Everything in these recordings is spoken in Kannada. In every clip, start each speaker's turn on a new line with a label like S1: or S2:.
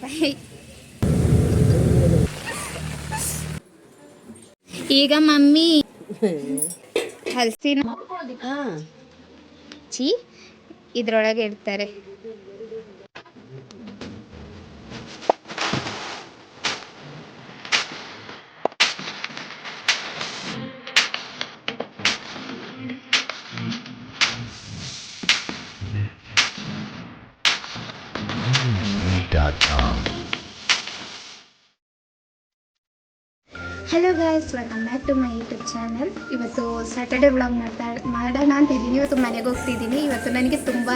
S1: ಬಾಯ್. ಈಗ ಮಮ್ಮಿ ಹಲಸಿನ ಚಿ ಇದ್ರೊಳಗೆ ಇಡ್ತಾರೆ. Hello guys, welcome back to my YouTube channel. ಇವತ್ತು ಸ್ಯಾಟರ್ಡೆ ವ್ಲಾಗ್ ಮಾಡೋಣ ಅಂತಿದ್ದೀನಿ. ಇವತ್ತು ಮನೆಗೆ ಹೋಗ್ತಿದ್ದೀನಿ. ಇವತ್ತು ನನಗೆ ತುಂಬ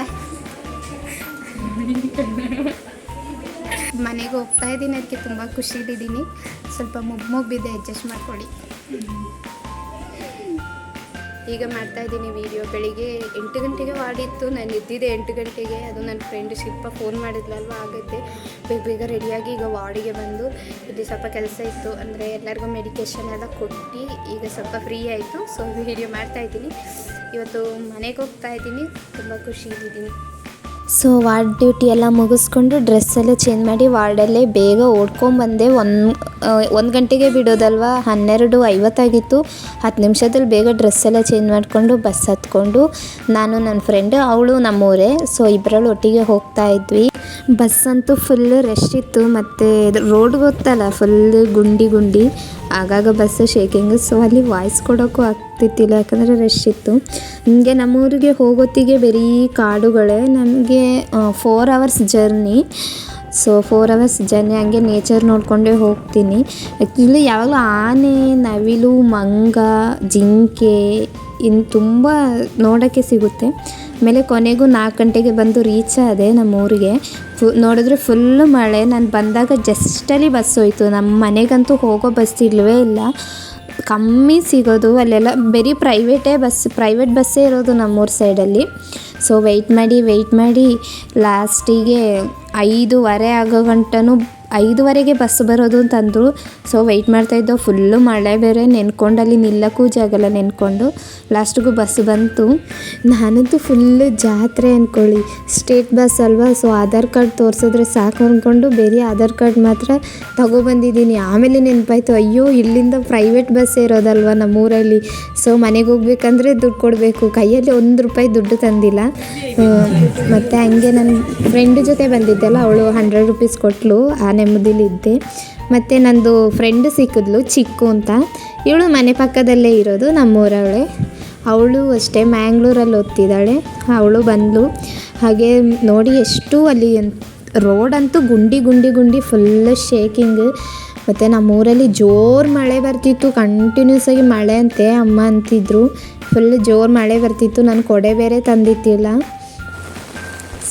S1: ಮನೆಗೆ ಹೋಗ್ತಾ ಇದ್ದೀನಿ, ಅದಕ್ಕೆ ತುಂಬ ಖುಷಿಲಿದ್ದೀನಿ. ಸ್ವಲ್ಪ ಮುಗ್ಬಿದ್ದೆ, ಅಡ್ಜಸ್ಟ್ ಮಾಡ್ಕೊಳ್ಳಿ. ಈಗ ಮಾಡ್ತಾಯಿದ್ದೀನಿ ವೀಡಿಯೋ. ಬೆಳಿಗ್ಗೆ 8 ಗಂಟೆಗೆ ಮಾಡಿತ್ತು, ನಾನು ಎದ್ದಿದ್ದೆ 8 ಗಂಟೆಗೆ. ಅದು ನನ್ನ ಫ್ರೆಂಡ್ ಶಿಲ್ಪ ಫೋನ್ ಮಾಡಿದ್ಲಲ್ವ, ಆಗುತ್ತೆ ಬೇಗ ರೆಡಿಯಾಗಿ ಈಗ ವಾರ್ಡಿಗೆ ಬಂದು ಇಲ್ಲಿ ಸ್ವಲ್ಪ ಕೆಲಸ ಇತ್ತು, ಅಂದರೆ ಎಲ್ಲರಿಗೂ ಮೆಡಿಕೇಷನ್ ಎಲ್ಲ ಕೊಟ್ಟು ಈಗ ಸ್ವಲ್ಪ ಫ್ರೀ ಆಯಿತು. ಸೊ ವೀಡಿಯೋ ಮಾಡ್ತಾಯಿದ್ದೀನಿ. ಇವತ್ತು ಮನೆಗೆ ಹೋಗ್ತಾ ಇದ್ದೀನಿ, ತುಂಬ ಖುಷಿಯಿದ್ದೀನಿ.
S2: ಸೊ ವಾರ್ಡ್ ಡ್ಯೂಟಿ ಎಲ್ಲ ಮುಗಿಸ್ಕೊಂಡು ಡ್ರೆಸ್ಸೆಲ್ಲ ಚೇಂಜ್ ಮಾಡಿ ವಾರ್ಡಲ್ಲೇ ಬೇಗ ಓಡ್ಕೊಂಬಂದೆ. ಒಂದು ಗಂಟೆಗೆ ಬಿಡೋದಲ್ವ, 12:50 10 ನಿಮಿಷದಲ್ಲಿ ಬೇಗ ಡ್ರೆಸ್ಸೆಲ್ಲ ಚೇಂಜ್ ಮಾಡಿಕೊಂಡು ಬಸ್ ಹತ್ಕೊಂಡು ನಾನು ನನ್ನ ಫ್ರೆಂಡ್, ಅವಳು ನಮ್ಮೂರೇ, ಸೊ ಇಬ್ಬರಲ್ಲಿ ಒಟ್ಟಿಗೆ ಹೋಗ್ತಾ ಇದ್ವಿ. ಬಸ್ ಅಂತೂ ಫುಲ್ಲು ರಶ್ ಇತ್ತು, ಮತ್ತು ರೋಡ್ ಗೊತ್ತಲ್ಲ ಫುಲ್ ಗುಂಡಿ ಆಗಾಗ ಬಸ್ಸು ಶೇಕಿಂಗು. ಸೊ ಅಲ್ಲಿ ವಾಯ್ಸ್ ಕೊಡೋಕ್ಕೂ ಆಗ್ತಿತ್ತಿಲ್ಲ, ಯಾಕಂದರೆ ರಶ್ ಇತ್ತು. ಹಿಂಗೆ ನಮ್ಮೂರಿಗೆ ಹೋಗೋತ್ತಿಗೆ ಬರೀ ಕಾಡುಗಳೇ. ನಮಗೆ 4 hours journey. So 4 hours journey, ಹಂಗೆ ನೇಚರ್ ನೋಡಿಕೊಂಡೇ ಹೋಗ್ತೀನಿ. ಆ್ಯಕ್ಚುಲಿ ಯಾವಾಗಲೂ ಆನೆ, ನವಿಲು, ಮಂಗ, ಜಿಂಕೆ ಇನ್ನು ತುಂಬ ನೋಡೋಕ್ಕೆ ಸಿಗುತ್ತೆ. ಆಮೇಲೆ ಕೊನೆಗೂ 4 ಗಂಟೆಗೆ ಬಂದು ರೀಚ್ ಆದೆ ನಮ್ಮೂರಿಗೆ. ನೋಡಿದ್ರೆ ಫುಲ್ಲು ಮಳೆ. ನಾನು ಬಂದಾಗ ಜಸ್ಟಲ್ಲಿ ಬಸ್ ಹೋಯ್ತು. ನಮ್ಮ ಮನೆಗಂತೂ ಹೋಗೋ ಬಸ್ ಇಲ್ಲವೇ ಇಲ್ಲ, ಕಮ್ಮಿ ಸಿಗೋದು. ಅಲ್ಲೆಲ್ಲ ಬರೀ ಪ್ರೈವೇಟ್ ಬಸ್ಸೇ ಇರೋದು ನಮ್ಮೂರ ಸೈಡಲ್ಲಿ. ಸೊ ವೆಯ್ಟ್ ಮಾಡಿ ಲಾಸ್ಟಿಗೆ 5:15 ಆಗೋ ಗಂಟನೂ 5:15ಗೆ ಬಸ್ ಬರೋದು ಅಂತಂದರು. ಸೊ ವೆಯ್ಟ್ ಮಾಡ್ತಾಯಿದ್ದೋ, ಫುಲ್ಲು ಮಳೆ ಬೇರೆ, ನೆನ್ಕೊಂಡು ಅಲ್ಲಿ ನಿಲ್ಲಕ್ಕೂ ಜಾಗಲ್ಲ, ನೆನ್ಕೊಂಡು ಲಾಸ್ಟಿಗೂ ಬಸ್ ಬಂತು. ನಾನಂತೂ ಫುಲ್ಲು ಜಾತ್ರೆ ಅಂದ್ಕೊಳ್ಳಿ, ಸ್ಟೇಟ್ ಬಸ್ ಅಲ್ವಾ, ಸೊ ಆಧಾರ್ ಕಾರ್ಡ್ ತೋರಿಸಿದ್ರೆ ಸಾಕು ಅಂದ್ಕೊಂಡು ಬೇರೆ ಆಧಾರ್ ಕಾರ್ಡ್ ಮಾತ್ರ ತಗೊಬಂದಿದ್ದೀನಿ. ಆಮೇಲೆ ನೆನಪಾಯ್ತು, ಅಯ್ಯೋ ಇಲ್ಲಿಂದ ಪ್ರೈವೇಟ್ ಬಸ್ ಇರೋದಲ್ವ ನಮ್ಮೂರಲ್ಲಿ, ಸೊ ಮನೆಗೆ ಹೋಗ್ಬೇಕಂದ್ರೆ ದುಡ್ಡು ಕೊಡಬೇಕು. ಕೈಯಲ್ಲಿ ₹1 ದುಡ್ಡು ತಂದಿಲ್ಲ. ಮತ್ತು ಹಂಗೆ ನನ್ನ ಫ್ರೆಂಡ್ ಜೊತೆ ಬಂದಿದ್ದೆಲ್ಲ, ಅವಳು ₹100 ಕೊಟ್ಟಳು. ಆ ನೆಮ್ಮದಿಲಿದ್ದೆ. ಮತ್ತು ನಂದು ಫ್ರೆಂಡ್ ಸಿಕ್ಕಿದ್ಲು, ಚಿಕ್ಕು ಅಂತ. ಇವಳು ಮನೆ ಪಕ್ಕದಲ್ಲೇ ಇರೋದು, ನಮ್ಮೂರವಳೆ. ಅವಳು ಅಷ್ಟೇ ಮ್ಯಾಂಗ್ಳೂರಲ್ಲಿ ಓದ್ತಿದ್ದಾಳೆ. ಅವಳು ಬಂದಳು. ಹಾಗೆ ನೋಡಿ ಎಷ್ಟು ಅಲ್ಲಿ ರೋಡ್ ಅಂತೂ ಗುಂಡಿ ಫುಲ್ಲು ಶೇಕಿಂಗ್. ಮತ್ತು ನಮ್ಮೂರಲ್ಲಿ ಜೋರು ಮಳೆ ಬರ್ತಿತ್ತು, ಕಂಟಿನ್ಯೂಸ್ ಆಗಿ ಮಳೆ ಅಂತೆ ಅಮ್ಮ ಅಂತಿದ್ರು. ಫುಲ್ ಜೋರು ಮಳೆ ಬರ್ತಿತ್ತು. ನಾನು ಕೊಡೆ ಬೇರೆ ತಂದಿತ್ತಿಲ್ಲ.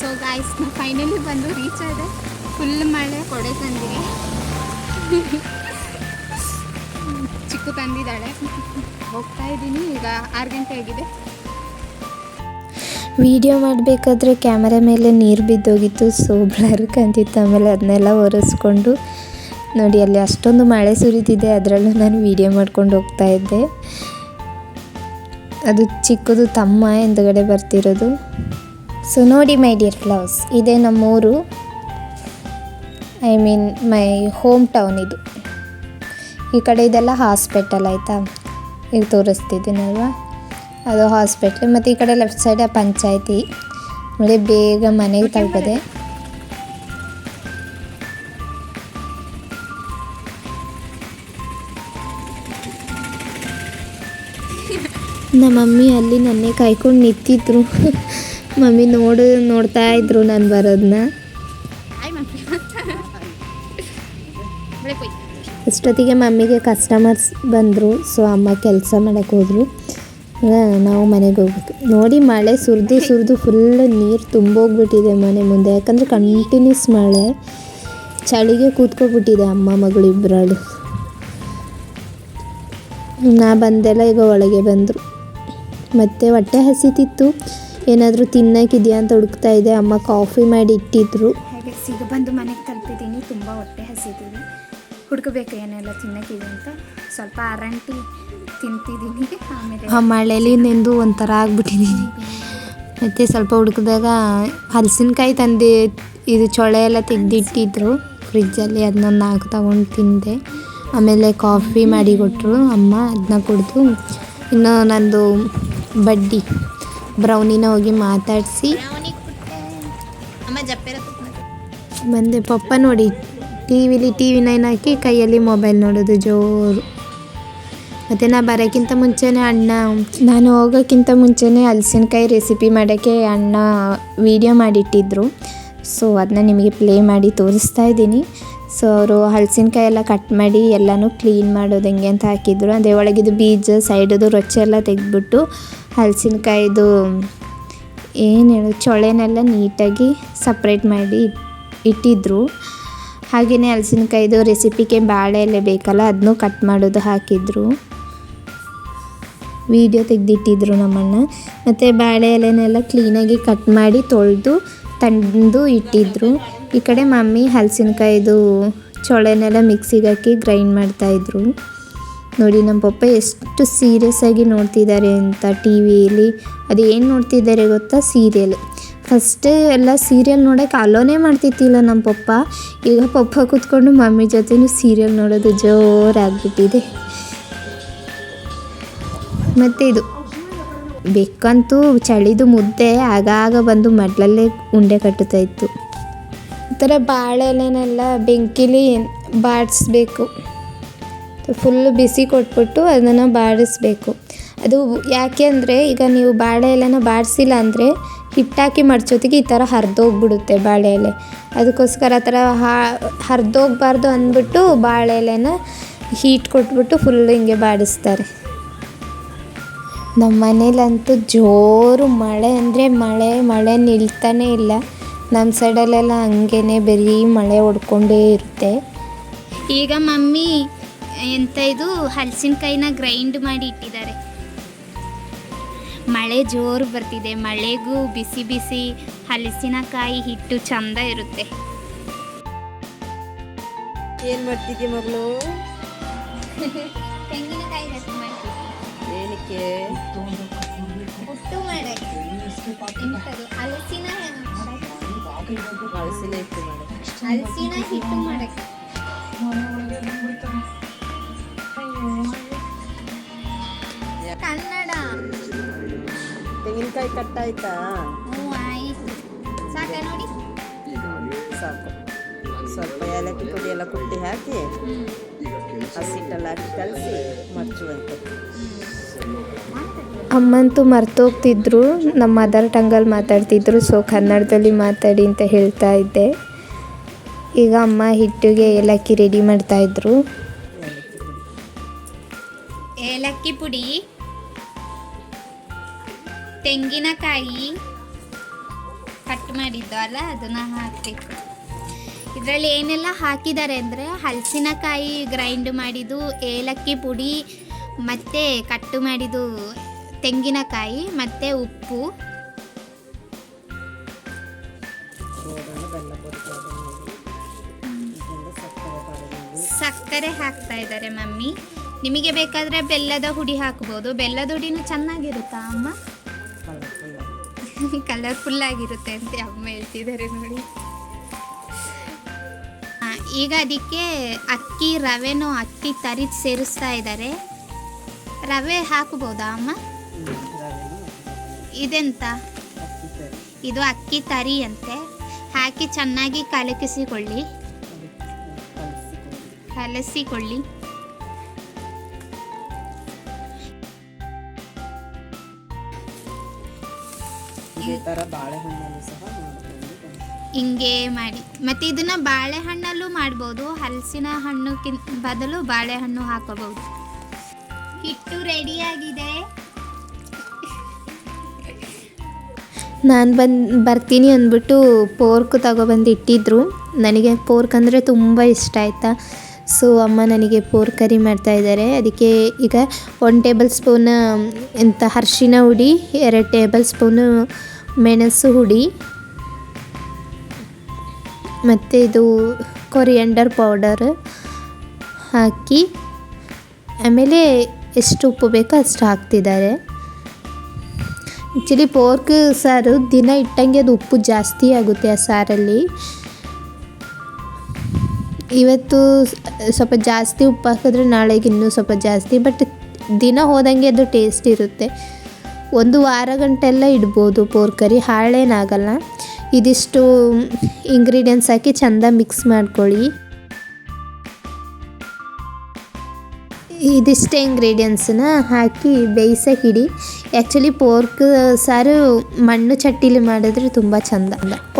S1: ಸೊ ಗಾಯ್ಸ್, ನಾನು ಫೈನಲಿ ಬಂದು ರೀಚ್ ಆದೆ. ಫುಲ್ ಮಳೆ, ಕೊಡೆ ತಂದಿದೆ. ಚಿಕ್ಕು ತಂದಿದ್ದಾಳೆ. ಹೋಗ್ತಾ ಇದ್ದೀನಿ. ಈಗ 6 ಗಂಟೆ ಆಗಿದೆ.
S2: ವಿಡಿಯೋ ಮಾಡಬೇಕಾದ್ರೆ ಕ್ಯಾಮರಾ ಮೇಲೆ ನೀರು ಬಿದ್ದೋಗಿತ್ತು, ಸೊ ಬ್ಲರ್ ಕಾಣ್ತಿತ್ತು. ಆಮೇಲೆ ಅದನ್ನೆಲ್ಲ ಒರೆಸ್ಕೊಂಡು ನೋಡಿ, ಅಲ್ಲಿ ಅಷ್ಟೊಂದು ಮಳೆ ಸುರಿತಿದೆ, ಅದರಲ್ಲೂ ನಾನು ವಿಡಿಯೋ ಮಾಡ್ಕೊಂಡು ಹೋಗ್ತಾ ಇದ್ದೆ. ಅದು ಚಿಕ್ಕದು ತಮ್ಮ ಹಿಂದುಗಡೆ ಬರ್ತಿರೋದು. ಸೊ ನೋಡಿ ಮೈ ಡಿಯರ್ ಫ್ಲವರ್ಸ್, ಇದೇ ನಮ್ಮೂರು, ಮೈ ಹೋಮ್ ಟೌನ್ ಇದು. ಈ ಕಡೆ ಇದೆಲ್ಲ ಹಾಸ್ಪಿಟಲ್ ಆಯಿತಾ, ಈಗ ತೋರಿಸ್ತಿದ್ದೀನಲ್ವ, ಅದು ಹಾಸ್ಪಿಟ್ಲ್. ಮತ್ತು ಈ ಕಡೆ ಲೆಫ್ಟ್ ಸೈಡ್ ಪಂಚಾಯತಿ. ಆಮೇಲೆ ಬೇಗ ಮನೆಗೆ ತಲುಪದೆ. ನಮ್ಮ ಮಮ್ಮಿ ಅಲ್ಲಿ ನನ್ನೇ ಕಾಯ್ಕೊಂಡು ನಿಂತಿದ್ರು. ಮಮ್ಮಿ ನೋಡ್ತಾ ಇದ್ರು ನಾನು ಬರೋದನ್ನ. ಅಷ್ಟೊತ್ತಿಗೆ ಮಮ್ಮಿಗೆ ಕಸ್ಟಮರ್ಸ್ ಬಂದರು. ಸೊ ಅಮ್ಮ ಕೆಲಸ ಮಾಡೋಕ್ಕೆ ಹೋದರು. ನಾವು ಮನೆಗೆ ಹೋಗ್ಬೇಕು. ನೋಡಿ ಮಳೆ ಸುರಿದು ಫುಲ್ ನೀರು ತುಂಬೋಗ್ಬಿಟ್ಟಿದೆ ಮನೆ ಮುಂದೆ, ಯಾಕಂದರೆ ಕಂಟಿನ್ಯೂಸ್ ಮಳೆ. ಚಳಿಗೆ ಕೂತ್ಕೊಬಿಟ್ಟಿದೆ ಅಮ್ಮ ಮಗಳು ಇಬ್ಬರಳು. ನಾ ಬಂದೆಲ್ಲ ಈಗ ಒಳಗೆ ಬಂದರು. ಮತ್ತು ಹೊಟ್ಟೆ ಹಸಿತಿತ್ತು, ಏನಾದರೂ ತಿನ್ನೋಕ್ಕಿದೆಯಾ ಅಂತ ಹುಡುಕ್ತಾ ಇದೆ. ಅಮ್ಮ ಕಾಫಿ ಮಾಡಿ ಇಟ್ಟಿದ್ರು.
S1: ಹಾಗೆ ಸಿಗ ಬಂದು ಮನೆಗೆ ತಲುಪಿದ್ದೀನಿ. ತುಂಬ ಹೊಟ್ಟೆ ಹಸಿತೀನಿ, ಹುಡುಕಬೇಕು ಏನೆಲ್ಲ ತಿನ್ನೋಕ್ಕಿದೆ ಅಂತ. ಸ್ವಲ್ಪ ಅರಂಟಿ ತಿಂತಿದ್ದೀನಿ. ಆಮೇಲೆ
S2: ಆ ಮಳೆಯಲ್ಲಿ ನೆಂದು ಒಂಥರ ಆಗ್ಬಿಟ್ಟಿದ್ದೀನಿ. ಮತ್ತು ಸ್ವಲ್ಪ ಹುಡುಕಿದಾಗ ಹಲಸಿನಕಾಯಿ ತಂದು ಇದು ಚೊಳೆ ಎಲ್ಲ ತೆಗೆದಿಟ್ಟಿದ್ರು ಫ್ರಿಜ್ಜಲ್ಲಿ, ಅದನ್ನೊಂದು 4 ತಗೊಂಡು ತಿಂದೆ. ಆಮೇಲೆ ಕಾಫಿ ಮಾಡಿ ಕೊಟ್ಟರು ಅಮ್ಮ, ಅದನ್ನ ಕುಡಿದು ಇನ್ನು ನಂದು ಬಡ್ಡಿ ಬ್ರೌನಿನ ಹೋಗಿ ಮಾತಾಡಿಸಿ ಬಂದೆ. ಪಪ್ಪ ನೋಡಿ ಟಿ ವಿ 9 ಹಾಕಿ ಕೈಯಲ್ಲಿ ಮೊಬೈಲ್ ನೋಡೋದು ಜೋರು. ಮತ್ತು ಬರೋಕ್ಕಿಂತ ಮುಂಚೆನೇ ನಾನು ಹೋಗೋಕ್ಕಿಂತ ಮುಂಚೆನೇ ಹಲಸಿನಕಾಯಿ ರೆಸಿಪಿ ಮಾಡೋಕ್ಕೆ ಅಣ್ಣ ವೀಡಿಯೋ ಮಾಡಿಟ್ಟಿದ್ರು. ಸೊ ಅದನ್ನ ನಿಮಗೆ ಪ್ಲೇ ಮಾಡಿ ತೋರಿಸ್ತಾ ಇದ್ದೀನಿ. ಸೊ ಅವರು ಹಲಸಿನಕಾಯಿ ಎಲ್ಲ ಕಟ್ ಮಾಡಿ ಎಲ್ಲನೂ ಕ್ಲೀನ್ ಮಾಡೋದು ಹೆಂಗೆ ಅಂತ ಹಾಕಿದ್ರು. ಅದೇ ಒಳಗಿದು ಬೀಜ ಸೈಡದು ರೊಚ್ಚ ಎಲ್ಲ ತೆಗೆದ್ಬಿಟ್ಟು ಹಲಸಿನಕಾಯಿದು ಚೊಳೆನೆಲ್ಲ ನೀಟಾಗಿ ಸಪ್ರೇಟ್ ಮಾಡಿ ಇಟ್ಟಿದ್ರು. ಹಾಗೆಯೇ ಹಲಸಿನಕಾಯಿದು ರೆಸಿಪಿಗೆ ಬಾಳೆ ಎಲೆ ಬೇಕಲ್ಲ, ಅದನ್ನೂ ಕಟ್ ಮಾಡೋದು ಹಾಕಿದ್ರು. ವೀಡಿಯೋ ತೆಗೆದಿಟ್ಟಿದ್ರು ನಮ್ಮಣ್ಣ. ಮತ್ತು ಬಾಳೆ ಎಲೆನೆಲ್ಲ ಕ್ಲೀನಾಗಿ ಕಟ್ ಮಾಡಿ ತೊಳೆದು ತಂದು ಇಟ್ಟಿದ್ರು. ಈ ಕಡೆ ಮಮ್ಮಿ ಹಲಸಿನಕಾಯಿದು ಚೊಳೆನೆಲ್ಲ ಮಿಕ್ಸಿಗೆ ಹಾಕಿ ಗ್ರೈಂಡ್ ಮಾಡ್ತಾಯಿದ್ರು. ನೋಡಿ ನಮ್ಮ ಪಪ್ಪ ಎಷ್ಟು ಸೀರಿಯಸ್ ಆಗಿ ನೋಡ್ತಿದ್ದಾರೆ ಅಂತ ಟಿ ವಿಯಲ್ಲಿ. ಅದು ಏನು ನೋಡ್ತಿದ್ದಾರೆ ಗೊತ್ತಾ? ಸೀರಿಯಲ್. ಫಸ್ಟ್ ಎಲ್ಲ ಸೀರಿಯಲ್ ನೋಡೋಕ್ಕೆ ಅಲೋನೇ ಮಾಡ್ತಿದ್ದಿಲ್ಲ ನಮ್ಮ ಪಪ್ಪ. ಈಗ ಪಪ್ಪ ಕೂತ್ಕೊಂಡು ಮಮ್ಮಿ ಜೊತೆನೂ ಸೀರಿಯಲ್ ನೋಡೋದು ಜೋರಾಗ್ಬಿಟ್ಟಿದೆ. ಮತ್ತು ಇದು ಬೆಕ್ಕಂತೂ ಚಳಿದು ಮುದ್ದೆ ಆಗಾಗ ಬಂದು ಮಡ್ಲಲ್ಲೇ ಉಂಡೆ ಕಟ್ಟುತ್ತಾ ಇತ್ತು. ಈ ಥರ ಬಾಳೆ ಎಲೆನೆಲ್ಲ ಬೆಂಕಿಲಿ ಬಾಡಿಸ್ಬೇಕು. ಫುಲ್ ಬಿಸಿ ಕೊಟ್ಬಿಟ್ಟು ಅದನ್ನು ಬಾಡಿಸ್ಬೇಕು. ಅದು ಯಾಕೆ ಅಂದರೆ ಈಗ ನೀವು ಬಾಳೆ ಎಲೆನ ಬಾಡಿಸಿಲ್ಲ ಅಂದರೆ ಹಿಟ್ಟಾಕಿ ಮಡ್ಚೋತಿಗೆ ಈ ಥರ ಹರಿದೋಗ್ಬಿಡುತ್ತೆ ಬಾಳೆ ಎಲೆ. ಅದಕ್ಕೋಸ್ಕರ ಆ ಥರ ಹರಿದೋಗ್ಬಾರ್ದು ಅಂದ್ಬಿಟ್ಟು ಬಾಳೆ ಎಲೆನ ಹೀಟ್ ಕೊಟ್ಬಿಟ್ಟು ಫುಲ್ ಹಿಂಗೆ ಬಾಡಿಸ್ತಾರೆ. ನಮ್ಮ ಮನೇಲಂತೂ ಜೋರು ಮಳೆ ಅಂದರೆ ಮಳೆ ನಿಲ್ತಾನೇ ಇಲ್ಲ. ನಮ್ಮ ಸೈಡಲ್ಲೆಲ್ಲ ಹಂಗೇ ಬರೀ ಮಳೆ ಹೊಡ್ಕೊಂಡೇ ಇರುತ್ತೆ.
S3: ಈಗ ಮಮ್ಮಿ ಎಂತ ಇದು ಹಲಸಿನಕಾಯಿನ ಗ್ರೈಂಡ್ ಮಾಡಿ ಇಟ್ಟಿದ್ದಾರೆ. ಮಳೆ ಜೋರು ಬರ್ತಿದೆ. ಮಳೆಗೂ ಬಿಸಿ ಬಿಸಿ ಹಲಸಿನಕಾಯಿ ಹಿಟ್ಟು ಚಂದ ಇರುತ್ತೆ.
S4: ಏನು ಮಾಡ್ತಿದ್ದಿ ಮಗಳು?
S3: ತೆಂಗಿನಕಾಯಿ ಕಟ್ ಮಾಡ್ತಿದ್ದೆ.
S4: ಏನಕ್ಕೆ?
S3: ಹುಟ್ಟು ಮಾಡಕ್ಕೆ. ಎಂಥದು? ಹಲಸಿನ
S4: ಹಿಟ್ಟು ಮಾಡು.
S3: ಹಲಸಿನ ಹಿಟ್ಟು ಮಾಡಕ್ಕೆ. ಕನ್ನಡ.
S4: ತೆಂಗಿನಕಾಯಿ ಕಟ್ಟಾಯ್ತಾ?
S3: ಹ್ಞೂ ಆಯಿತು. ಸಾಕ ನೋಡಿ?
S4: ಸಾಕು. ಸ್ವಲ್ಪ ಏಲಕ್ಕಿ ಪುಡಿ ಎಲ್ಲ ಕುಟ್ಟಿ ಹಾಕಿ ಹಸಿಟ್ಟೆಲ್ಲ ಹಾಕಿ ಕಲಸಿ ಮರ್ಚುವಂತೆ.
S2: ಅಮ್ಮಂತೂ ಮರ್ತೋಗ್ತಿದ್ರು, ನಮ್ಮ ಮದರ್ ಟಂಗಲ್ಲಿ ಮಾತಾಡ್ತಿದ್ರು. ಸೊ ಕನ್ನಡದಲ್ಲಿ ಮಾತಾಡಿ ಅಂತ ಹೇಳ್ತಾ ಇದ್ದೆ. ಈಗ ಅಮ್ಮ ಹಿಟ್ಟಿಗೆ ಏಲಕ್ಕಿ ರೆಡಿ ಮಾಡ್ತಾಯಿದ್ರು.
S3: ಏಲಕ್ಕಿ ಪುಡಿ, ತೆಂಗಿನಕಾಯಿ ಕಟ್ ಮಾಡಿದ್ದು ಅಲ್ಲ, ಅದನ್ನು ಹಾಕಬೇಕು. ಇದರಲ್ಲಿ ಏನೆಲ್ಲ ಹಾಕಿದ್ದಾರೆ ಅಂದರೆ ಹಲಸಿನಕಾಯಿ ಗ್ರೈಂಡ್ ಮಾಡಿದ್ದು, ಏಲಕ್ಕಿ ಪುಡಿ, ಮತ್ತು ಕಟ್ಟು ಮಾಡಿದ್ದು ತೆಂಗಿನಕಾಯಿ, ಮತ್ತು ಉಪ್ಪು, ಸಕ್ಕರೆ ಹಾಕ್ತಾ ಇದ್ದಾರೆ ಮಮ್ಮಿ. ನಿಮಗೆ ಬೇಕಾದರೆ ಬೆಲ್ಲದ ಹುಡಿ ಹಾಕ್ಬೋದು. ಬೆಲ್ಲದ ಹುಡಿನೂ ಚೆನ್ನಾಗಿರುತ್ತಾ ಅಮ್ಮ? ಕಲರ್ಫುಲ್ ಆಗಿರುತ್ತೆ ಅಂತ ಅಮ್ಮ ಹೇಳ್ತಿದ್ದಾರೆ ನೋಡಿ. ಈಗ ಅದಕ್ಕೆ ಅಕ್ಕಿ ತರಿದು ಸೇರಿಸ್ತಾ ಇದ್ದಾರೆ. ರವೆ ಹಾಕ್ಬೋದಾ ಅಮ್ಮ? ಇದೆಂತ? ಇದು ಅಕ್ಕಿ ತರಿ ಅಂತೆ. ಹಾಕಿ ಚೆನ್ನಾಗಿ ಕಲಸಿಕೊಳ್ಳಿ. ಹಿಂಗೆ ಮಾಡಿ. ಮತ್ತು ಇದನ್ನ ಬಾಳೆಹಣ್ಣಲ್ಲೂ ಮಾಡ್ಬೋದು. ಹಲಸಿನ ಹಣ್ಣು ಬದಲು ಬಾಳೆಹಣ್ಣು ಹಾಕೋಬಹುದು. ಹಿಟ್ಟು ರೆಡಿಯಾಗಿದೆ.
S2: ನಾನು ಬರ್ತೀನಿ ಅಂದ್ಬಿಟ್ಟು ಪೋರ್ಕ್ ತಗೊಬಂದು ಇಟ್ಟಿದ್ರು. ನನಗೆ ಪೋರ್ಕ್ ಅಂದರೆ ತುಂಬ ಇಷ್ಟ ಆಯಿತಾ. ಸೊ ಅಮ್ಮ ನನಗೆ ಪೋರ್ಕ್ ಕರಿ ಮಾಡ್ತಾಯಿದ್ದಾರೆ. ಅದಕ್ಕೆ ಈಗ 1 ಟೇಬಲ್ ಸ್ಪೂನ್ ಅರಿಶಿನ ಹುಡಿ, 2 ಟೇಬಲ್ ಸ್ಪೂನು ಮೆಣಸು ಹುಡಿ, ಮತ್ತು ಇದು ಕೊರಿಯಂಡರ್ ಪೌಡರ್ ಹಾಕಿ, ಆಮೇಲೆ ಎಷ್ಟು ಉಪ್ಪು ಬೇಕೋ ಅಷ್ಟು ಹಾಕ್ತಿದ್ದಾರೆ. ಆ್ಯಕ್ಚುಲಿ ಪೋರ್ಕ್ ಸಾರು ದಿನ ಇಟ್ಟಂಗೆ ಅದು ಉಪ್ಪು ಜಾಸ್ತಿ ಆಗುತ್ತೆ ಆ ಸಾರಲ್ಲಿ. ಇವತ್ತು ಸ್ವಲ್ಪ ಜಾಸ್ತಿ ಉಪ್ಪು ಹಾಕಿದ್ರೆ ನಾಳೆಗೆ ಇನ್ನೂ ಸ್ವಲ್ಪ ಜಾಸ್ತಿ, ಬಟ್ ದಿನ ಹೋದಂಗೆ ಅದು ಟೇಸ್ಟ್ ಇರುತ್ತೆ. 1 ವಾರ ಗಂಟೆಲ್ಲ ಇಡ್ಬೋದು ಪೋರ್ಕ್ ಕರಿ, ಹಾಳೇನಾಗಲ್ಲ. ಇದಿಷ್ಟು ಇಂಗ್ರೀಡಿಯೆಂಟ್ಸ್ ಹಾಕಿ ಚೆಂದ ಮಿಕ್ಸ್ ಮಾಡ್ಕೊಳ್ಳಿ. ಇದಿಷ್ಟೇ ಇಂಗ್ರೀಡಿಯೆಂಟ್ಸನ್ನ ಹಾಕಿ ಬೇಯಿಸೋಕೆ ಇಡಿ. ಆ್ಯಕ್ಚುಲಿ ಪೋರ್ಕ್ ಸಾರು ಮಣ್ಣು ಚಟ್ಟೀಲಿ ಮಾಡಿದ್ರೆ ತುಂಬ ಚೆಂದ,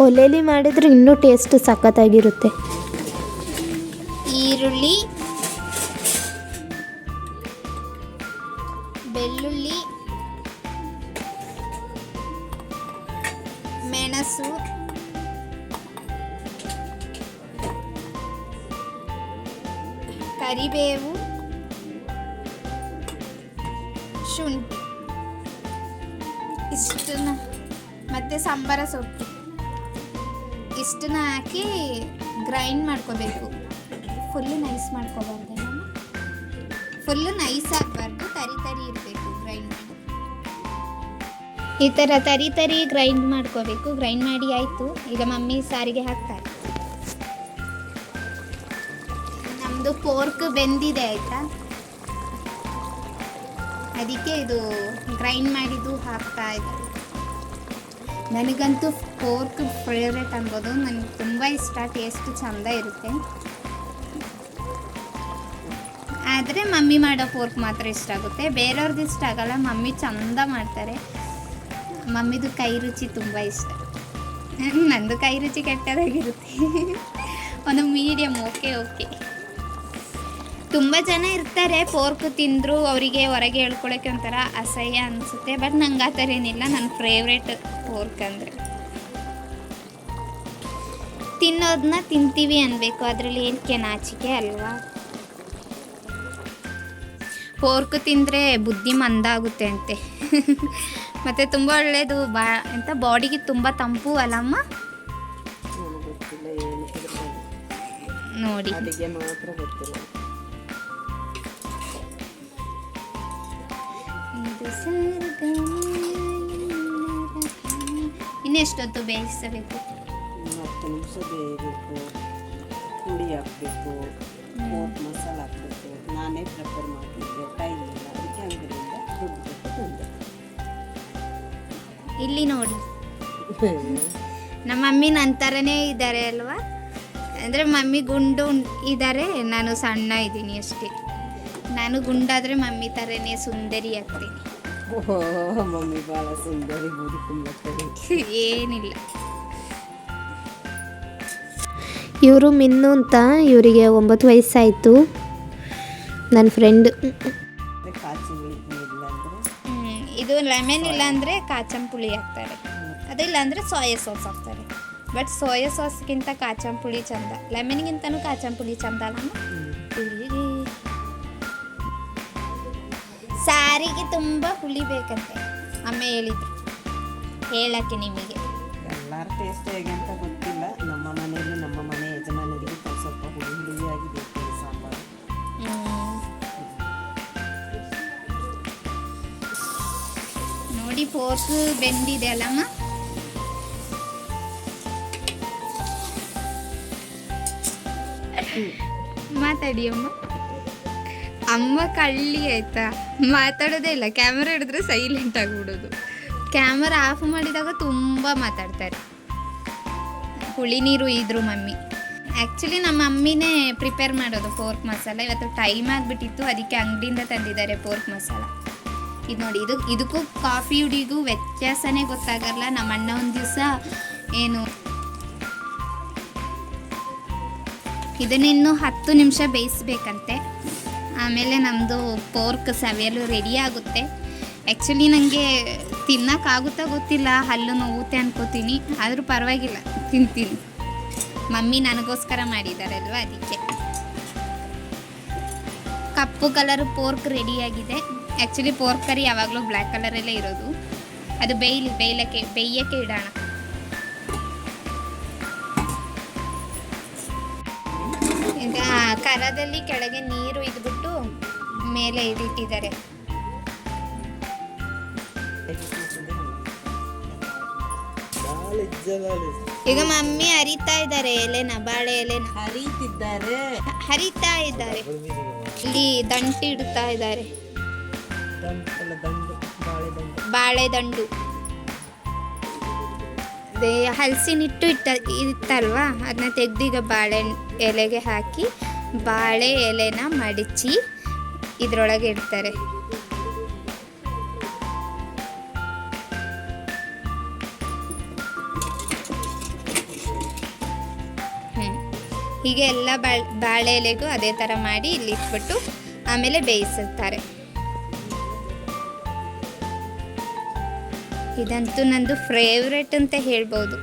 S2: ಒಲೆಯಲ್ಲಿ ಮಾಡಿದ್ರೆ ಇನ್ನೂ ಟೇಸ್ಟ್ ಸಖತ್ತಾಗಿರುತ್ತೆ.
S3: ಈರುಳ್ಳಿ, ಬೆಳ್ಳುಳ್ಳಿ, ಮೆಣಸು, ಕರಿಬೇವು, ಶುಂಠಿ ಇಷ್ಟನ್ನ ಮತ್ತು ಸಾಂಬಾರ ಸೊಪ್ಪು ಇಷ್ಟನ್ನ ಹಾಕಿ ಗ್ರೈಂಡ್ ಮಾಡ್ಕೋಬೇಕು. ಫುಲ್ಲು ನೈಸ್ ಮಾಡ್ಕೋಬಾರ್ದು, ಫುಲ್ಲು ನೈಸ್ ಆಗಬಾರ್ದು, ತರಿ ತರಿ ಇರಬೇಕು ಗ್ರೈಂಡ್ ಮಾಡಿ. ಈ ಥರ ತರಿ ತರಿ ಗ್ರೈಂಡ್ ಮಾಡ್ಕೋಬೇಕು. ಗ್ರೈಂಡ್ ಮಾಡಿ ಆಯಿತು. ಈಗ ಮಮ್ಮಿ ಸಾರಿಗೆ ಹಾಕ್ತಾರೆ. ನಮ್ಮದು ಪೋರ್ಕ್ ಬೆಂದಿದೆ ಆಯಿತಾ, ಅದಕ್ಕೆ ಇದು ಗ್ರೈಂಡ್ ಮಾಡಿದ್ದು ಹಾಕ್ತಾ ಇದ್ದಾರೆ. ನನಗಂತೂ ಪೋರ್ಕ್ ಫೇವ್ರೇಟ್ ಅನ್ಬೋದು, ನನಗೆ ತುಂಬ ಇಷ್ಟ, ಟೇಸ್ಟ್ ಚೆಂದ ಇರುತ್ತೆ. ಆದರೆ ಮಮ್ಮಿ ಮಾಡೋ ಪೋರ್ಕ್ ಮಾತ್ರ ಇಷ್ಟ ಆಗುತ್ತೆ, ಬೇರೆಯವ್ರದ್ದು ಇಷ್ಟ ಆಗಲ್ಲ. ಮಮ್ಮಿ ಚೆಂದ ಮಾಡ್ತಾರೆ, ಮಮ್ಮಿದು ಕೈ ರುಚಿ ತುಂಬ ಇಷ್ಟ. ನಂದು ಕೈ ರುಚಿ ಕೆಟ್ಟದಾಗಿರುತ್ತೆ. ಒಂದು ಮೀಡಿಯಮ್, ಓಕೆ. ತುಂಬ ಜನ ಇರ್ತಾರೆ ಪೋರ್ಕ್ ತಿಂದರೂ ಅವರಿಗೆ ಹೊರಗೆ ಹೇಳ್ಕೊಳಕ್ಕೆ ಒಂಥರ ಅಸಹ್ಯ ಅನಿಸುತ್ತೆ, ಬಟ್ ನಂಗೆ ಆ ಥರ ಏನಿಲ್ಲ. ನನ್ನ ಫೇವ್ರೇಟ್ ಪೋರ್ಕ್ ಅಂದರೆ ತಿನ್ನೋದನ್ನ ತಿಂತೀವಿ ಅನ್ಬೇಕು, ಅದರಲ್ಲಿ ಏನಕ್ಕೆ ನಾಚಿಕೆ ಅಲ್ವಾ. ಪೋರ್ಕ್ ತಿಂದರೆ ಬುದ್ಧಿ ಮಂದಾಗುತ್ತೆ ಅಂತೆ. ಮತ್ತು ತುಂಬ ಒಳ್ಳೆಯದು, ಎಂತ ಬಾಡಿಗೆ ತುಂಬ ತಂಪು ಅಲ್ಲಮ್ಮ. ನೋಡಿ ಇನ್ನೆಷ್ಟೊತ್ತು ಬೇಯಿಸಬೇಕು?
S4: 10 ನಿಮಿಷ ಬೇಯಬೇಕು. ಹುಳಿ ಹಾಕಬೇಕು, ಪೋರ್ಕ್ ಮಸಾಲ ಹಾಕಬೇಕು. ನಾನೇ ಪ್ರಿಪೇರ್ ಮಾಡ್ತಿದ್ದೆ, ಟೈಮ್ ಇಲ್ಲ, ಅದಕ್ಕೆ ಅಂಗಡಿಯಿಂದ ದುಡ್ಡು ಕೊಟ್ಟು
S3: ಇಲ್ಲಿ ನೋಡಿ ನಮ್ಮ ಮಮ್ಮಿ ನನ್ನ ಥರನೇ ಇದ್ದಾರೆ ಅಲ್ವಾ. ಅಂದರೆ ಮಮ್ಮಿ ಗುಂಡು ಇದ್ದಾರೆ, ನಾನು ಸಣ್ಣ ಇದ್ದೀನಿ ಅಷ್ಟೇ. ನಾನು ಗುಂಡಾದರೆ ಮಮ್ಮಿ ಥರನೇ ಸುಂದರಿ ಆಗ್ತೀನಿ.
S4: ಮಮ್ಮಿ ಭಾಳ ಸುಂದರಿ,
S3: ಏನಿಲ್ಲ.
S2: ಇವರು ಮಿನ್ನು ಅಂತ, ಇವರಿಗೆ 9 ವಯಸ್ಸಾಯಿತು. ನನ್ನ ಫ್ರೆಂಡ್.
S3: ಇದು ಲೆಮನ್ ಇಲ್ಲ ಅಂದರೆ ಕಾಚಂಪುಳಿ ಹಾಕ್ತಾರೆ, ಅದಿಲ್ಲ ಅಂದರೆ ಸೋಯಾ ಸಾಸ್ ಹಾಕ್ತಾರೆ. ಬಟ್ ಸೋಯಾ ಸಾಸ್ಗಿಂತ ಕಾಚಂಪುಳಿ ಚಂದ, ಲೆಮನ್ಗಿಂತನೂ ಕಾಚಂಪುಳಿ ಚಂದ ಅಲ್ಲ. ಸಾರಿಗೆ ತುಂಬ ಹುಳಿ ಬೇಕಂತೆ ಅಮ್ಮ ಹೇಳಿದ್ರು, ಹೇಳಕ್ಕೆ ನಿಮಗೆ.
S4: ಎಲ್ಲರ ಟೇಸ್ಟ್ ಹೇಗೆ ಅಂತ ಗೊತ್ತಿಲ್ಲ. ನಮ್ಮ ಮನೆಯಲ್ಲಿ ನಮ್ಮ ಮನೆ ಯಜಮಾನರಿಗೆ ಸ್ವಲ್ಪ ಹುಳಿಯಾಗಿ ಬೇಕು ಸಾಂಬಾರು.
S3: ನೋಡಿ ಪೋರ್ಕ್ ಬೆಂದಿದೆ ಅಲ್ಲಮ್ಮ. ಮಾತಾಡಿ ಅಮ್ಮ. ಅಮ್ಮ ಕಳ್ಳಿ ಆಯ್ತಾ, ಮಾತಾಡೋದೇ ಇಲ್ಲ. ಕ್ಯಾಮರಾ ಹಿಡಿದ್ರೆ ಸೈಲೆಂಟ್ ಆಗಿಬಿಡೋದು. ಕ್ಯಾಮರಾ ಆಫ್ ಮಾಡಿದಾಗ ತುಂಬ ಮಾತಾಡ್ತಾರೆ. ಹುಳಿ ನೀರು ಇದ್ರು ಮಮ್ಮಿ. ಆ್ಯಕ್ಚುಲಿ ನಮ್ಮ ಮಮ್ಮಿನೇ ಪ್ರಿಪೇರ್ ಮಾಡೋದು ಪೋರ್ಕ್ ಮಸಾಲ. ಇವತ್ತು ಟೈಮ್ ಆಗಿಬಿಟ್ಟಿತ್ತು, ಅದಕ್ಕೆ ಅಂಗಡಿಯಿಂದ ತಂದಿದ್ದಾರೆ ಪೋರ್ಕ್ ಮಸಾಲ. ಇದು ನೋಡಿ, ಇದಕ್ಕೂ ಕಾಫಿ ಹುಡಿಗೂ ವ್ಯತ್ಯಾಸನೇ ಗೊತ್ತಾಗಲ್ಲ. ನಮ್ಮ ಅಣ್ಣ ಒಂದು ದಿವಸ ಏನು ಇದನ್ನಿನ್ನೂ 10 ನಿಮಿಷ ಬೇಯಿಸ್ಬೇಕಂತೆ, ಆಮೇಲೆ ನಮ್ಮದು ಪೋರ್ಕ್ ಸವಿಯಲು ರೆಡಿ ಆಗುತ್ತೆ. ಆ್ಯಕ್ಚುಲಿ ನನಗೆ ತಿನ್ನೋಕ್ಕಾಗುತ್ತಾ ಗೊತ್ತಿಲ್ಲ, ಹಲ್ಲು ನೋವುತ್ತೆ ಅನ್ಕೋತೀನಿ, ಆದರೂ ಪರವಾಗಿಲ್ಲ, ತಿಂತೀನಿ. ಮಮ್ಮಿ ನನಗೋಸ್ಕರ ಮಾಡಿದ್ದಾರಲ್ವ, ಅದಕ್ಕೆ. ಕಪ್ಪು ಕಲರ್ ಪೋರ್ಕ್ ರೆಡಿಯಾಗಿದೆ. ಆ್ಯಕ್ಚುಲಿ ಪೋರ್ಕ್ ಕರಿ ಯಾವಾಗಲೂ ಬ್ಲ್ಯಾಕ್ ಕಲರಲ್ಲೇ ಇರೋದು. ಅದು ಬೇಯಕ್ಕೆ ಇಡೋಣ. ಈಗ ಕರದಲ್ಲಿ ಕೆಳಗೆ ನೀರು ಇದ್ಬಿಟ್ಟು ಮೇಲೆ ಇಟ್ಟಿದ್ದಾರೆ. ಈಗ ಮಮ್ಮಿ ಹರಿತಾ ಇದ್ದಾರೆ ಎಲೆನ, ಬಾಳೆ ಎಲೆನ
S4: ಹರಿತಿದ್ದಾರೆ.
S3: ಹರಿತಾ ಇದ್ದಾರೆ. ಇಲ್ಲಿ ದಂಟು ಇಡ್ತಾ ಇದ್ದಾರೆ, ಬಾಳೆ ದಂಡು. ಹಲಸಿನ ಹಿಟ್ಟು ಇತ್ತಲ್ವಾ, ಅದನ್ನ ತೆಗ್ದೀಗ ಬಾಳೆ ಎಲೆಗೆ ಹಾಕಿ ಬಾಳೆ ಎಲೆನ ಮಡಚಿ ಇದ್ರೊಳಗೆ ಇಡ್ತಾರೆ. ಹೀಗೆ ಎಲ್ಲ ಬಾಳೆ ಎಲೆಗೂ ಅದೇ ಥರ ಮಾಡಿ ಇಲ್ಲಿ ಇಟ್ಬಿಟ್ಟು ಆಮೇಲೆ ಬೇಯಿಸುತ್ತಾರೆ. ಇದಂತೂ ನಂದು ಫೇವ್ರೆಟ್ ಅಂತ ಹೇಳ್ಬೋದು.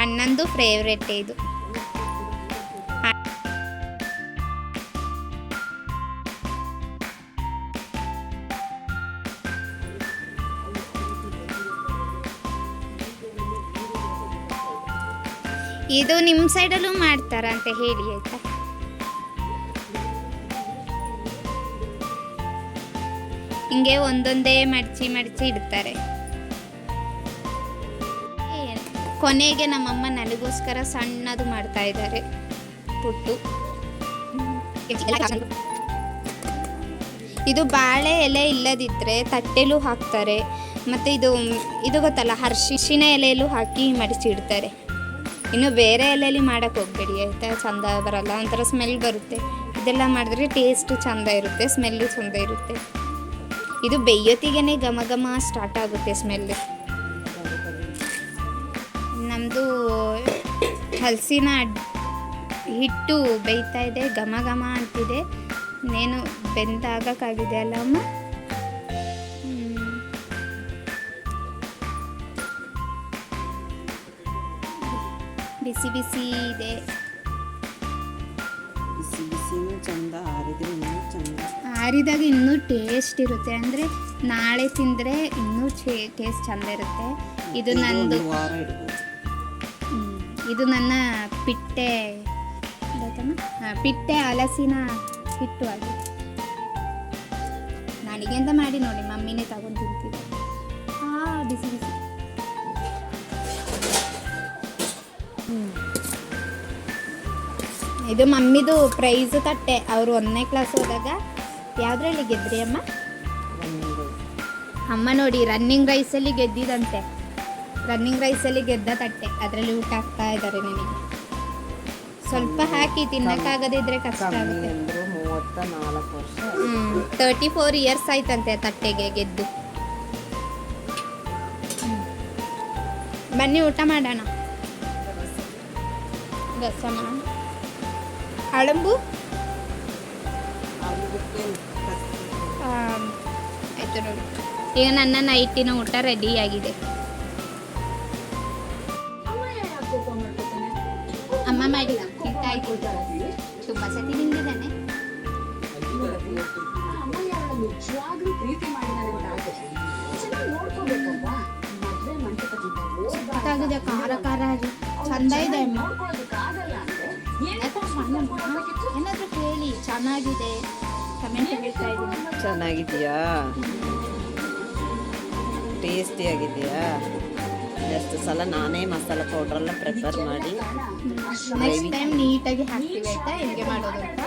S3: ಅಣ್ಣಂದು ಫೇವ್ರೆಟ್ ಇದು. ಇದು ನಿಮ್ಮ ಸೈಡಲ್ಲೂ ಮಾಡ್ತಾರ ಅಂತ ಹೇಳಿ ಆಯ್ತಾ. ಹಿಂಗೆ ಒಂದೊಂದೇ ಮಡಚಿ ಇಡ್ತಾರೆ. ಕೊನೆಗೆ ನಮ್ಮಮ್ಮ ನನಗೋಸ್ಕರ ಸಣ್ಣದು ಮಾಡ್ತಾ ಇದ್ದಾರೆ ಪುಟ್ಟು. ಇದು ಬಾಳೆ ಎಲೆ ಇಲ್ಲದಿದ್ದರೆ ತಟ್ಟೆಲೂ ಹಾಕ್ತಾರೆ, ಮತ್ತು ಇದು ಗೊತ್ತಲ್ಲ, ಅರಿಶಿನ ಎಲೆಯಲ್ಲೂ ಹಾಕಿ ಮಡಚಿ ಇಡ್ತಾರೆ. ಇನ್ನು ಬೇರೆ ಎಲೆಯಲ್ಲಿ ಮಾಡೋಕ್ಕೆ ಹೋಗಬೇಡಿ ಆಯಿತಾ, ಚೆಂದ ಬರಲ್ಲ, ಒಂಥರ ಸ್ಮೆಲ್ ಬರುತ್ತೆ. ಇದೆಲ್ಲ ಮಾಡಿದ್ರೆ ಟೇಸ್ಟ್ ಚೆಂದ ಇರುತ್ತೆ, ಸ್ಮೆಲ್ಲು ಚೆಂದ ಇರುತ್ತೆ. ಇದು ಬೇಯೋತಿಗೆ ಘಮ ಘಮ ಸ್ಟಾರ್ಟ್ ಆಗುತ್ತೆ ಸ್ಮೆಲ್ಲು. ನಮ್ಮದು ಹಲಸಿನ ಹಿಟ್ಟು ಬೇಯ್ತಾ ಇದೆ, ಘಮ ಘಮ ಅಂತಿದೆ. ಇನ್ನೇನು ಬೆಂದಾಗಕ್ಕಾಗಿದೆ ಅಲ್ಲ ಅಮ್ಮ. ಬಿಸಿ ಬಿಸಿ ಇದೆ.
S4: ಬಿಸಿ ಬಿಸಿನೂ ಚಂದ, ಆರಿದ್ರೆ ಇನ್ನೂ ಚಂದ.
S3: ಆರಿದಾಗ ಇನ್ನೂ ಟೇಸ್ಟ್ ಇರುತ್ತೆ, ಅಂದರೆ ನಾಳೆ ತಿಂದರೆ ಇನ್ನೂ ಟೇಸ್ಟ್ ಚಂದ ಇರುತ್ತೆ. ಇದು ನಂದು
S4: ವಾರ ಇಡ್ಬೋದು.
S3: ಇದು ನನ್ನ ಪಿಟ್ಟೆ ಹಲಸಿನ ಹಿಟ್ಟು ಆಗಿದೆ. ನಾನಿಗೆ ಅಂತ ಮಾಡಿ ನೋಡಿ, ಮಮ್ಮಿನೇ ತಗೊಂಡು ತಿಂತಿದ್ದೆ. ಬಿಸಿ ಬಿಸಿ. ಇದು ಮಮ್ಮಿದು ಪ್ರೈಸ್ ತಟ್ಟೆ. ಅವರು 1ನೇ ಕ್ಲಾಸ್ ಹೋದಾಗ ಯಾವುದ್ರಲ್ಲಿ ಗೆದ್ರಿ ಅಮ್ಮ? ಅಮ್ಮ ನೋಡಿ ರನ್ನಿಂಗ್ ರೈಸಲ್ಲಿ ಗೆದ್ದಿದಂತೆ. ರನ್ನಿಂಗ್ ರೈಸಲ್ಲಿ ಗೆದ್ದ ತಟ್ಟೆ, ಅದರಲ್ಲಿ ಊಟ ಹಾಕ್ತಾ ಇದ್ದಾರೆ ನನಗೆ. ಸ್ವಲ್ಪ ಹಾಕಿ ತಿನ್ನಕ್ಕಾಗದಿದ್ರೆ ಕಷ್ಟ ಆಗುತ್ತೆ.
S4: 34 ವರ್ಷ.
S3: 34 ಇಯರ್ಸ್ ಆಯ್ತಂತೆ ತಟ್ಟೆಗೆ ಗೆದ್ದು. ಬನ್ನಿ ಊಟ ಮಾಡೋಣ. ರಸಮ ಅಳಂಬು ಆಯಿತು ನೋಡಿ. ಈಗ ನನ್ನ ನೈಟಿನ ಊಟ ರೆಡಿ ಆಗಿದೆ. ಅಮ್ಮ ಮಾಡಿದ ಹಿಟ್ಟಾಯ್ತು, ತುಂಬ ಸತಿ ತಿಂದಿದ್ದಾನೆ. ಗೊತ್ತಾಗಿದೆ, ಖಾರ ಖಾರ ಆಗಿ ಚಂದ ಇದೆ ಅಮ್ಮ. ಏನಾದರೂ ಕೇಳಿ, ಚೆನ್ನಾಗಿದೆ ಕಮೆಂಟ್ ಹೇಳ್ತಾ ಇದ್ದೀನಿ.
S4: ಚೆನ್ನಾಗಿದೆಯಾ? ಟೇಸ್ಟಿ ಆಗಿದೆಯಾ? ಎಷ್ಟು ಸಲ ನಾನೇ ಮಸಾಲೆ ಪೌಡ್ರೆಲ್ಲ ಪ್ರಿಪೇರ್ ಮಾಡಿ
S3: ನೆಕ್ಸ್ಟ್ ಟೈಮ್ ನೀಟಾಗಿ ಹಾಕ್ತೀವಿ ಆಯ್ತಾ, ಹೇಗೆ ಮಾಡೋದು ಅಂತ.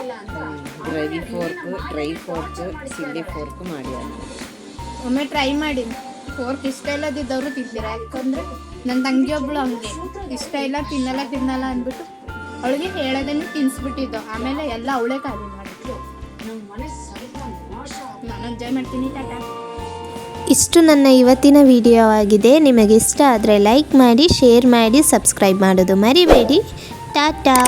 S4: Gravy pork, dry pork, chilli pork ಮಾಡಿ
S3: ಒಮ್ಮೆ ಟ್ರೈ ಮಾಡಿ. ಫೋರ್ಕ್ ಇಷ್ಟ ಇಲ್ಲದಿದ್ದವರು ತಿಂತೀರಾ? ಯಾಕಂದರೆ ನನ್ನ ತಂಗಿ ಒಬ್ಳು ಹಂಗೆ ಇಷ್ಟ ಇಲ್ಲ, ತಿನ್ನಲ್ಲ ಅಂದ್ಬಿಟ್ಟು ಅವಳಿಗೆ ಹೇಳೋದನ್ನು ತಿನ್ನಿಸ್ಬಿಟ್ಟಿದ್ದು. ಆಮೇಲೆ ಎಲ್ಲ ಅವಳೇ ಖಾಲಿ ಮಾಡಿದ್ರು. ನಾನು ಎಂಜಾಯ್ ಮಾಡ್ತೀನಿ. ಟಾಟಾ.
S2: ಇಷ್ಟು ನನ್ನ ಇವತ್ತಿನ ವಿಡಿಯೋ ಆಗಿದೆ. ನಿಮಗೆ ಇಷ್ಟ ಆದರೆ ಲೈಕ್ ಮಾಡಿ, ಶೇರ್ ಮಾಡಿ, ಸಬ್ಸ್ಕ್ರೈಬ್ ಮಾಡೋದು ಮರಿಬೇಡಿ. ಟಾಟಾ.